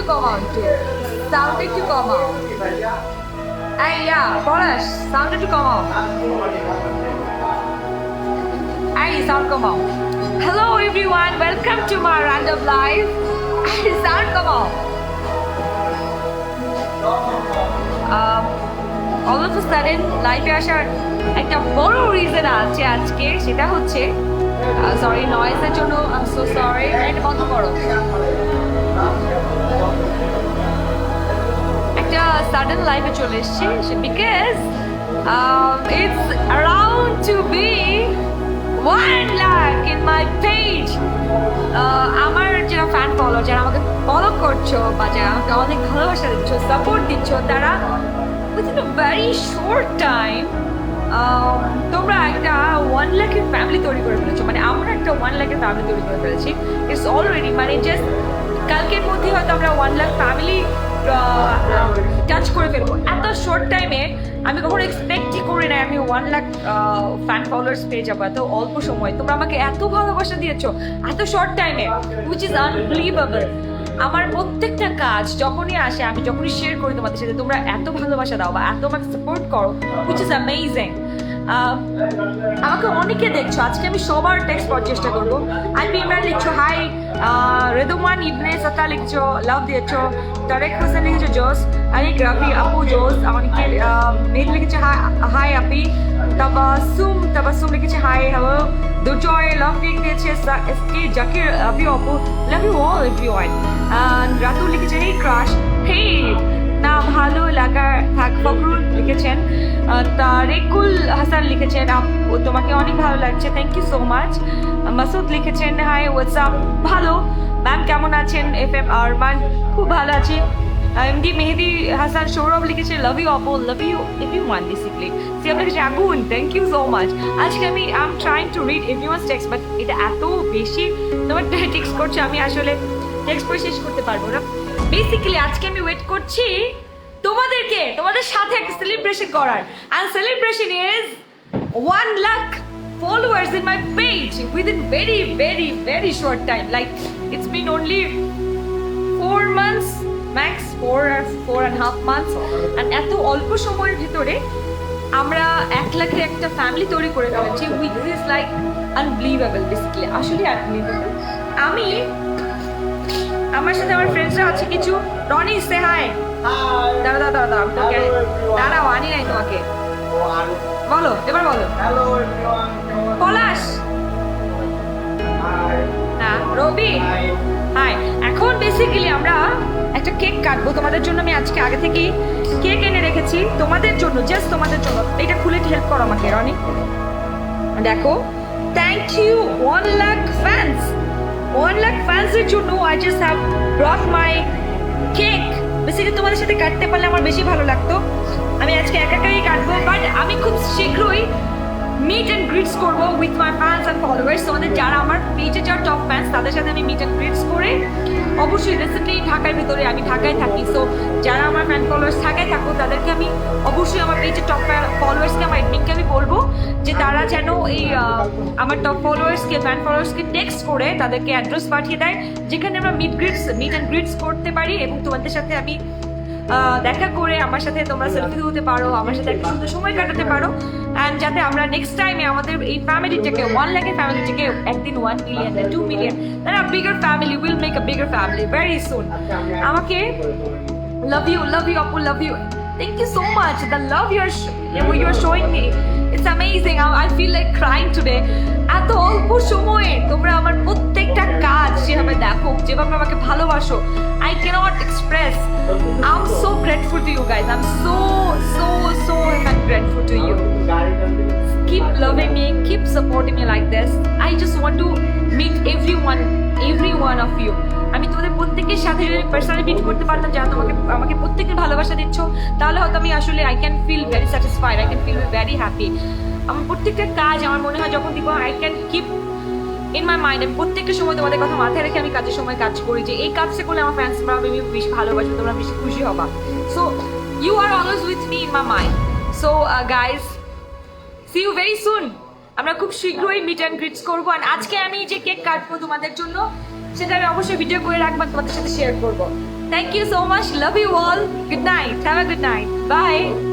একটু কমাও একটু সাউন্ড একটু কমাও এই পলাশ সাউন্ড একটু কমাও এই সাউন্ড কমাও hello everyone welcome to my random life sound কমাও অল অফ আ সাডেন লাইফে আসার একটা বড় রিজন আছে আজকে সেটা হচ্ছে সরি নয়েজের জন্য আই এম সো সরি এটা বন্ধ করো একটা সাডেন লাইফে চলে এসেছি because it's around to be 1 lakh in my page আমার যারা ফ্যান ফলোয়ার যারা আমাকে ফলো করছো বা যারা আমাকে অনেক ভালোবাসা দিচ্ছ সাপোর্ট দিচ্ছ তারা within a very short time তোমরা একটা 1 লাখের ফ্যামিলি তৈরি করে ফেলেছো মানে আমরা একটা 1 লাখের ফ্যামিলি তৈরি করে ফেলেছি ইটস অলরেডি মানে জাস্ট কালকের মধ্যে হয়তো আমরা 1 লাখ ফ্যামিলি টাচ করে ফেলবো এত শর্ট টাইমে আমি কখনো এক্সপেক্টই করি না আমি 1 লাখ ফ্যান ফলোয়ার্স পেয়ে যাবো এত অল্প সময় তোমরা আমাকে এত ভালোবাসা দিয়েছো এত শর্ট টাইমে উইচ ইজ আনবিলিভেবল আমার প্রত্যেকটা কাজ যখনই আসে আমি যখনই শেয়ার করি তোমাদের সাথে তোমরা এত ভালোবাসা দাও বা এত আমাকে সাপোর্ট করো উইচ ইজ অ্যামেজিং আমাকে অনেকে দেখছো আজকে আমি সবার টেক্সট পড়ার চেষ্টা করবো আইপি ইমরান লিখছো হাই রেদওয়ান ইবনে সাকা লিখছো লাভ দিয়েছো তারেক হোসেন লিখেছো জোস আনিক রাফি আপু জোস আমাকে মেঘ লিখেছে হাই আপি তাবাসুম লিখেছে hi hello Dujoy love cake দিয়েছে এসকে জাকির লাভ ইউ আপু love you all everyone Ratul লিখেছে হে ক্রাশ হে না ভালো লাগা থাক ফখরুল লিখেছেন তারেকুল হাসান লিখেছেন তোমাকে অনেক ভালো লাগছে thank you so much Masud লিখেছেন হাই হোয়াটসঅ্যাপ ভালো ম্যাম কেমন আছেন এফ এম আরমান খুব ভালো আছি এমডি মেহেদি হাসান সৌরভ লিখেছে লাভ ইউ আপু লাভ ইউ এভরিওয়ান বেসিক্যালি সিয়াম লিখেছে আগুন থ্যাংক ইউ সো মাচ আজকে আমি I am trying to read everyone's text but এটা এত বেশি তোমার টেক্সট করছে আমি আসলে টেক্সট পড়ে শেষ করতে পারবো না বেসিক্যালি আজকে আমি ওয়েট করছি তোমাদের সাথে একটা সেলিব্রেশন করার and celebration is 1 lakh followers in my page within very short time like it's been only 4 months max 4.5 months and এত অল্প সময়ের ভিতরে আমরা 1 লাখের একটা ফ্যামিলি তৈরি করে ফেলেছি which is like unbelievable basically আসলে unbelievable আমি আমার সাথে আমার ফ্রেন্ডসরা আছে কিছু রনি সে হাই দাঁড়াও আনি নাই তোমাকে বলো এবার বলো পলাশ না রবি হাই এখন বেসিক্যালি আমরা একটা কেক কাটবো তোমাদের জন্য আমি আজকে আগে থেকেই কেক এনে রেখেছি তোমাদের জন্য জাস্ট তোমাদের জন্য এটা খুলে হেল্প করো আমাকে রনি দেখো thank you 1 lakh fans 1 lakh ফ্যান্সের জন্য I just have brought my cake basically তোমাদের সাথে কাটতে পারলে আমার বেশি ভালো লাগতো আমি আজকে একাই কাটবো বাট আমি খুব শীঘ্রই মিট অ্যান্ড গ্রিটস করবো with my fans and followers তোমাদের যারা আমার পেজে যারা টপ ফ্যান্স তাদের সাথে আমি মিট অ্যান্ড গ্রিটস করে অবশ্যই রিসেন্টলি ঢাকার ভিতরে আমি ঢাকায় থাকি সো যারা আমার ফ্যান ফলোয়ার্স ঢাকায় থাকো তাদেরকে আমি অবশ্যই আমার পেজের টপ ফলোয়ার্সকে আমার এডমিনকে আমি বলবো যে তারা যেন এই আমার টপ ফলোয়ার্সকে ফ্যান ফলোয়ার্সকে টেক্সট করে তাদেরকে অ্যাড্রেস পাঠিয়ে দেয় যেখানে আমরা মিট অ্যান্ড গ্রিটস করতে পারি এবং তোমাদের সাথে আমি দেখা করে আমার সাথে তোমরা সেলফি তুলতে পারো আমার সাথে একটা সুন্দর সময় কাটাতে পারো অ্যান্ড যাতে আমরা নেক্সট টাইমে আমাদের এই ফ্যামিলিটাকে 1 লাখের ফ্যামিলিটাকে একদিন 1 million 2 million then a bigger family will make a bigger family very soon আমাকে love you Apu love you thank you so much the love you're showing me it's amazing I feel like crying today এত অল্প সময়ে তোমরা আমার প্রত্যেকটা কাজ যেভাবে দেখো যেভাবে আমাকে ভালোবাসো I cannot express I'm so grateful to you guys I'm so grateful to you keep loving me keep supporting me like this I just want to meet every one of you আমি তোমাদের প্রত্যেকের সাথে যদি personally meet করতে পারতাম যারা আমাকে প্রত্যেকের ভালোবাসা দিচ্ছ তাহলে হয়তো আমি আসলে I can feel very satisfied I can feel very happy আমার প্রত্যেকটা কাজ আমার মনে হয় যখন দেখবো I can keep in my mind আমি প্রত্যেকটা সময় তোমাদের কথা মাথায় রেখে আমি কাজের সময় কাজ করি যে এই কাজটা করলে আমার ফ্যান্সরা বেশি ভালোবাসবে তোমরা বেশি খুশি হবা so you are always with me in my mind so guys see you very soon আমরা খুব শীঘ্রই মিট অ্যান্ড গ্রিটস করবো আর আজকে আমি যে কেক কাটবো তোমাদের জন্য সেটা আমি অবশ্যই ভিডিও করে রাখবো তোমাদের সাথে শেয়ার করবো Thank you so much. Love you all. Good night. Have a good night. Bye.